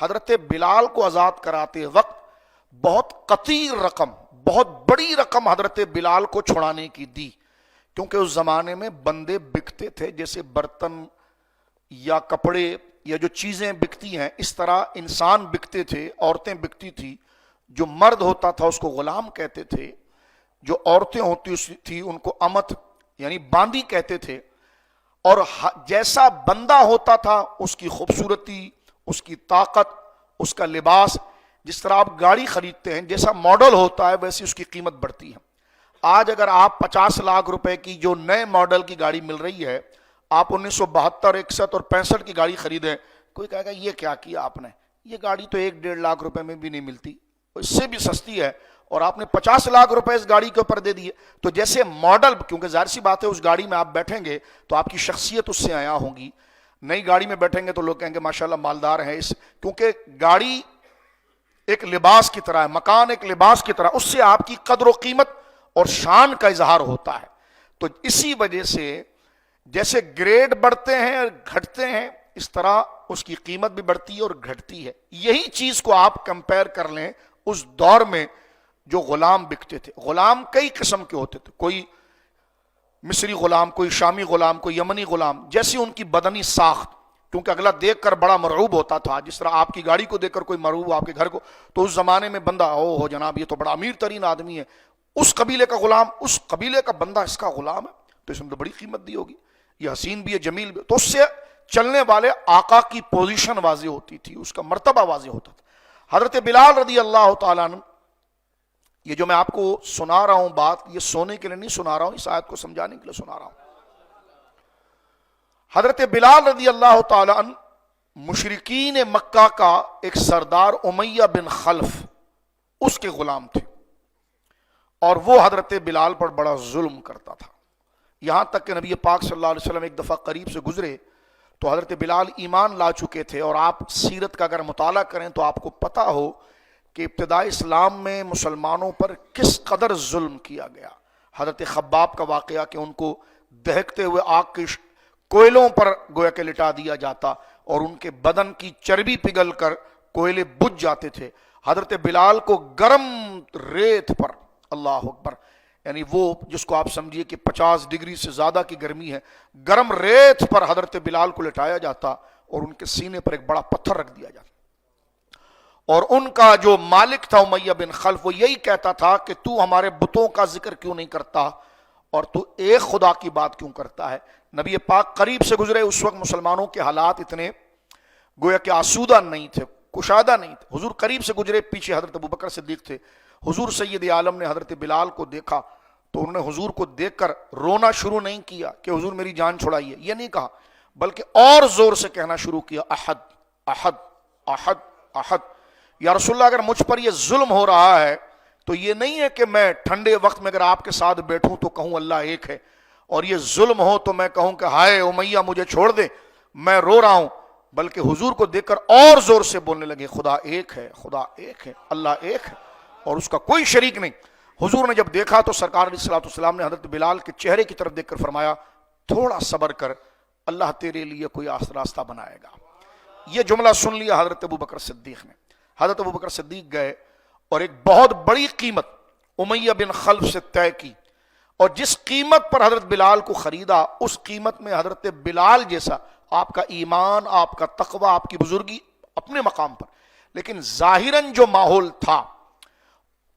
حضرت بلال کو آزاد کراتے وقت بہت قطیر رقم، بہت بڑی رقم حضرت بلال کو چھڑانے کی دی، کیونکہ اس زمانے میں بندے بکتے تھے، جیسے برتن یا کپڑے یا جو چیزیں بکتی ہیں اس طرح انسان بکتے تھے، عورتیں بکتی تھی۔ جو مرد ہوتا تھا اس کو غلام کہتے تھے، جو عورتیں ہوتی تھی ان کو امت یعنی باندی کہتے تھے، اور جیسا بندہ ہوتا تھا اس کی خوبصورتی، اس کی طاقت، اس کا لباس، جس طرح آپ گاڑی خریدتے ہیں جیسا ماڈل ہوتا ہے ویسی اس کی قیمت بڑھتی ہے۔ آج اگر آپ 50 لاکھ روپے کی جو نئے ماڈل کی گاڑی مل رہی ہے، آپ 1972، 61 اور 65 کی گاڑی خریدیں، کوئی کہے گا یہ کیا کیا آپ نے، یہ گاڑی تو 1-1.5 لاکھ روپے میں بھی نہیں ملتی، اس سے بھی سستی ہے، اور آپ نے 50 لاکھ روپے اس گاڑی کے اوپر دے دیے۔ تو جیسے ماڈل، کیونکہ ظاہر سی بات ہے اس گاڑی میں آپ بیٹھیں گے تو آپ کی شخصیت اس سے عیاں ہوگی، نئی گاڑی میں بیٹھیں گے تو لوگ کہیں گے ماشاءاللہ مالدار ہیں، کیونکہ گاڑی ایک لباس کی طرح ہے، مکان ایک لباس کی طرح، اس سے آپ کی قدر و قیمت اور شان کا اظہار ہوتا ہے۔ تو اسی وجہ سے جیسے گریڈ بڑھتے ہیں اور گھٹتے ہیں، اس طرح اس کی قیمت بھی بڑھتی ہے اور گھٹتی ہے۔ یہی چیز کو آپ کمپیئر کر لیں اس دور میں جو غلام بکتے تھے۔ غلام کئی قسم کے ہوتے تھے، کوئی مصری غلام، کوئی شامی غلام، کوئی یمنی غلام، جیسی ان کی بدنی ساخت، کیونکہ اگلا دیکھ کر بڑا مرعوب ہوتا تھا، جس طرح آپ کی گاڑی کو دیکھ کر کوئی مرعوب آپ کے گھر کو، تو اس زمانے میں بندہ ہو جناب یہ تو بڑا امیر ترین آدمی ہے، اس قبیلے کا غلام، اس قبیلے کا بندہ اس کا غلام ہے تو اس نے تو بڑی قیمت دی ہوگی، یہ حسین بھی ہے، جمیل بھی، تو اس سے چلنے والے آقا کی پوزیشن واضح ہوتی تھی، اس کا مرتبہ واضح ہوتا تھا۔ حضرت بلال رضی اللہ تعالیٰ عنہ، یہ جو میں آپ کو سنا رہا ہوں بات، یہ سونے کے لیے نہیں سنا رہا ہوں، اس آیت کو سمجھانے کے لیے سنا رہا ہوں۔ حضرت بلال رضی اللہ تعالیٰ عنہ مشرکین مکہ کا ایک سردار امیہ بن خلف، اس کے غلام تھے، اور وہ حضرت بلال پر بڑا ظلم کرتا تھا، یہاں تک کہ نبی پاک صلی اللہ علیہ وسلم ایک دفعہ قریب سے گزرے تو حضرت بلال ایمان لا چکے تھے، اور آپ سیرت کا اگر مطالعہ کریں تو آپ کو پتا ہو کہ ابتدائی اسلام میں مسلمانوں پر کس قدر ظلم کیا گیا۔ حضرت خباب کا واقعہ کہ ان کو دہکتے ہوئے آگ کے کوئلوں پر گویا کہ لٹا دیا جاتا، اور ان کے بدن کی چربی پگھل کر کوئلے بجھ جاتے تھے۔ حضرت بلال کو گرم ریت پر، اللہ اکبر، یعنی وہ جس کو آپ سمجھیے کہ 50 ڈگری سے زیادہ کی گرمی ہے، گرم ریت پر حضرت بلال کو لٹایا جاتا اور ان کے سینے پر ایک بڑا پتھر رکھ دیا جاتا، اور ان کا جو مالک تھا امیہ بن خلف، وہ یہی کہتا تھا کہ تو ہمارے بتوں کا ذکر کیوں نہیں کرتا اور تو ایک خدا کی بات کیوں کرتا ہے۔ نبی پاک قریب سے گزرے، اس وقت مسلمانوں کے حالات اتنے گویا کہ آسودہ نہیں تھے، کشادہ نہیں تھے، حضور قریب سے گزرے، پیچھے حضرت ابوبکر صدیق تھے، حضور سید عالم نے حضرت بلال کو دیکھا تو انہوں نے حضور کو دیکھ کر رونا شروع نہیں کیا کہ حضور میری جان چھڑائیے، یہ نہیں کہا، بلکہ اور زور سے کہنا شروع کیا، احد احد احد احد، یا رسول اللہ اگر مجھ پر یہ ظلم ہو رہا ہے تو یہ نہیں ہے کہ میں ٹھنڈے وقت میں اگر آپ کے ساتھ بیٹھوں تو کہوں اللہ ایک ہے، اور یہ ظلم ہو تو میں کہوں کہ ہائے امیہ مجھے چھوڑ دے، میں رو رہا ہوں، بلکہ حضور کو دیکھ کر اور زور سے بولنے لگے، خدا ایک ہے، خدا ایک ہے، اللہ ایک ہے اور اس کا کوئی شریک نہیں۔ حضور نے جب دیکھا تو سرکار علیہ الصلوۃ والسلام نے حضرت بلال کے چہرے کی طرف دیکھ کر فرمایا، تھوڑا صبر کر، اللہ تیرے لیے کوئی راستہ بنائے گا۔ یہ جملہ سن لیا حضرت ابوبکر صدیق نے۔ حضرت ابوبکر صدیق گئے اور ایک بہت بڑی قیمت امیہ بن خلف سے طے کی، اور جس قیمت پر حضرت بلال کو خریدا، اس قیمت میں حضرت بلال جیسا، آپ کا ایمان، آپ کا تقوی، آپ کی بزرگی اپنے مقام پر، لیکن ظاہراً جو ماحول تھا،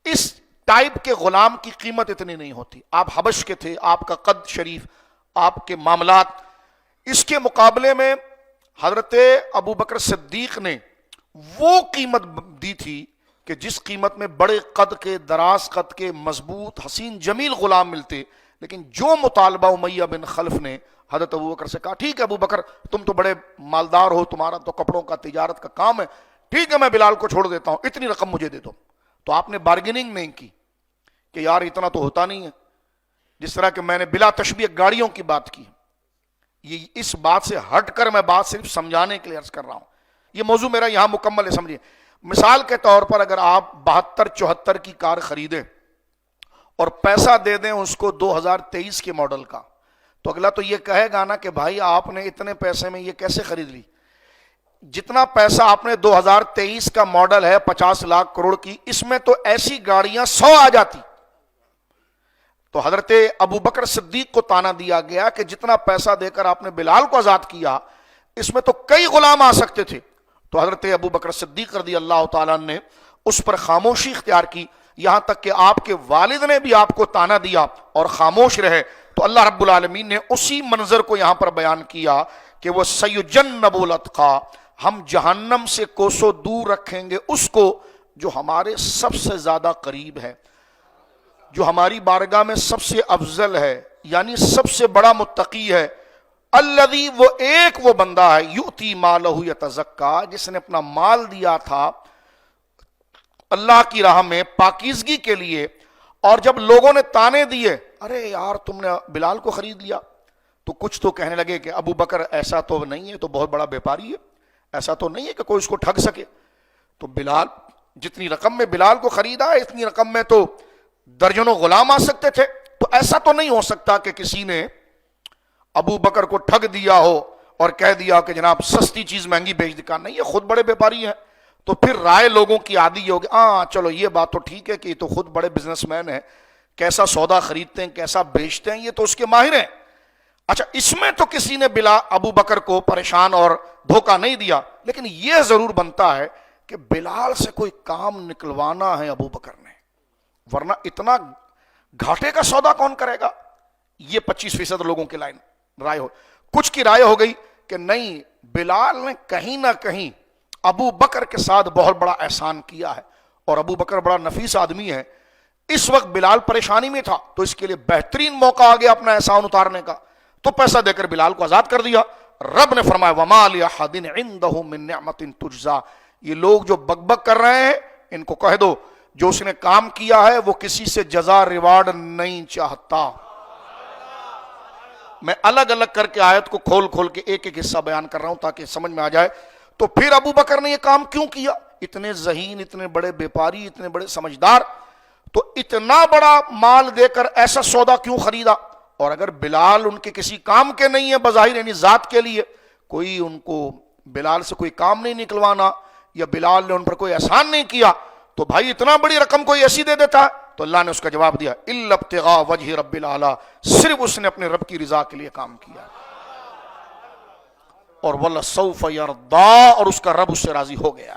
اس ٹائپ کے غلام کی قیمت اتنی نہیں ہوتی۔ آپ حبش کے تھے، آپ کا قد شریف، آپ کے معاملات، اس کے مقابلے میں حضرت ابوبکر صدیق نے وہ قیمت دی تھی کہ جس قیمت میں بڑے قد کے، دراز قد کے، مضبوط، حسین، جمیل غلام ملتے، لیکن جو مطالبہ امیہ بن خلف نے حضرت ابوبکر سے کہا، ٹھیک ہے ابوبکر تم تو بڑے مالدار ہو، تمہارا تو کپڑوں کا تجارت کا کام ہے، ٹھیک ہے میں بلال کو چھوڑ دیتا ہوں، اتنی رقم مجھے دے دو۔ تو آپ نے بارگیننگ نہیں کی کہ یار اتنا تو ہوتا نہیں ہے، جس طرح کہ میں نے بلا تشبیہ گاڑیوں کی بات کی، یہ اس بات سے ہٹ کر میں بات صرف سمجھانے کے لیے عرض کر رہا ہوں، یہ موضوع میرا یہاں مکمل ہے، سمجھیے۔ مثال کے طور پر اگر آپ 72-74 کی کار خریدیں اور پیسہ دے دیں اس کو 2023 کے ماڈل کا، تو اگلا تو یہ کہے گا نا کہ بھائی آپ نے اتنے پیسے میں یہ کیسے خرید لی۔ جتنا پیسہ آپ نے 2023 کا ماڈل ہے 50 لاکھ کروڑ کی، اس میں تو ایسی گاڑیاں 100 آ جاتی. تو حضرت ابو بکر صدیق کو تانا دیا گیا کہ جتنا پیسہ دے کر آپ نے بلال کو آزاد کیا، اس میں تو کئی غلام آ سکتے تھے. تو حضرت ابو بکر صدیق رضی اللہ تعالیٰ نے اس پر خاموشی اختیار کی، یہاں تک کہ آپ کے والد نے بھی آپ کو تانا دیا اور خاموش رہے. تو اللہ رب العالمین نے اسی منظر کو یہاں پر بیان کیا کہ وہ سیجنب الاتقی، ہم جہنم سے کوسوں دور رکھیں گے اس کو جو ہمارے سب سے زیادہ قریب ہے، جو ہماری بارگاہ میں سب سے افضل ہے، یعنی سب سے بڑا متقی ہے. الذی، وہ بندہ ہے، یؤتی مالہ یتزکی، جس نے اپنا مال دیا تھا اللہ کی راہ میں پاکیزگی کے لیے. اور جب لوگوں نے تانے دیے، ارے یار تم نے بلال کو خرید لیا، تو کچھ تو کہنے لگے کہ ابو بکر ایسا تو نہیں ہے، تو بہت بڑا بیپاری ہے، ایسا تو نہیں ہے کہ کوئی اس کو ٹھگ سکے. تو بلال، جتنی رقم میں بلال کو خریدا ہے اتنی رقم میں تو درجنوں غلام آ سکتے تھے. تو ایسا تو نہیں ہو سکتا کہ کسی نے ابو بکر کو ٹھگ دیا ہو اور کہہ دیا کہ جناب سستی چیز مہنگی بیچ دکھا. نہیں، یہ خود بڑے بیپاری ہیں. تو پھر رائے لوگوں کی عادی ہوگی، ہاں چلو یہ بات تو ٹھیک ہے کہ یہ تو خود بڑے بزنس مین ہیں، کیسا سودا خریدتے ہیں کیسا بیچتے ہیں، یہ تو اس کے ماہر ہیں. اچھا، اس میں تو کسی نے بلا ابو بکر کو پریشان اور دھوکہ نہیں دیا، لیکن یہ ضرور بنتا ہے کہ بلال سے کوئی کام نکلوانا ہے ابو بکر نے، ورنہ اتنا گھاٹے کا سودا کون کرے گا. یہ 25% لوگوں کی رائے ہو. کچھ کی رائے ہو گئی کہ نہیں، بلال نے کہیں نہ کہیں ابو بکر کے ساتھ بہت بڑا احسان کیا ہے، اور ابو بکر بڑا نفیس آدمی ہے. اس وقت بلال پریشانی میں تھا تو اس کے لیے بہترین موقع آ گیا اپنا احسان اتارنے کا، تو پیسہ دے کر بلال کو آزاد کر دیا. رب نے فرمایا وَمَا لِأَحَدٍ عِندَهُ مِن نِعْمَةٍ تُجْزَىٰ، یہ لوگ جو بک بک کر رہے ہیں ان کو کہہ دو جو اس نے کام کیا ہے وہ کسی سے جزا ریوارڈ نہیں چاہتا. میں الگ الگ کر کے آیت کو کھول کھول کے ایک ایک حصہ بیان کر رہا ہوں تاکہ سمجھ میں آ جائے. تو پھر ابو بکر نے یہ کام کیوں کیا؟ اتنے ذہین، اتنے بڑے بیپاری، اتنے بڑے سمجھدار، تو اتنا بڑا مال دے کر ایسا سودا کیوں خریدا؟ اور اگر بلال ان کے کسی کام کے نہیں ہے بظاہر، یعنی ذات کے لیے، کوئی ان کو بلال سے کوئی کام نہیں نکلوانا یا بلال نے ان پر کوئی احسان نہیں کیا، تو بھائی اتنا بڑی رقم کوئی ایسی دے دیتا. تو اللہ نے اس کا جواب دیا الا ابتغاء وجہ رب العلیٰ، صرف اس نے اپنے رب کی رضا کے لیے کام کیا. اور وَلَسَوْفَ يَرْضَىٰ، اور اس کا رب اس سے راضی ہو گیا.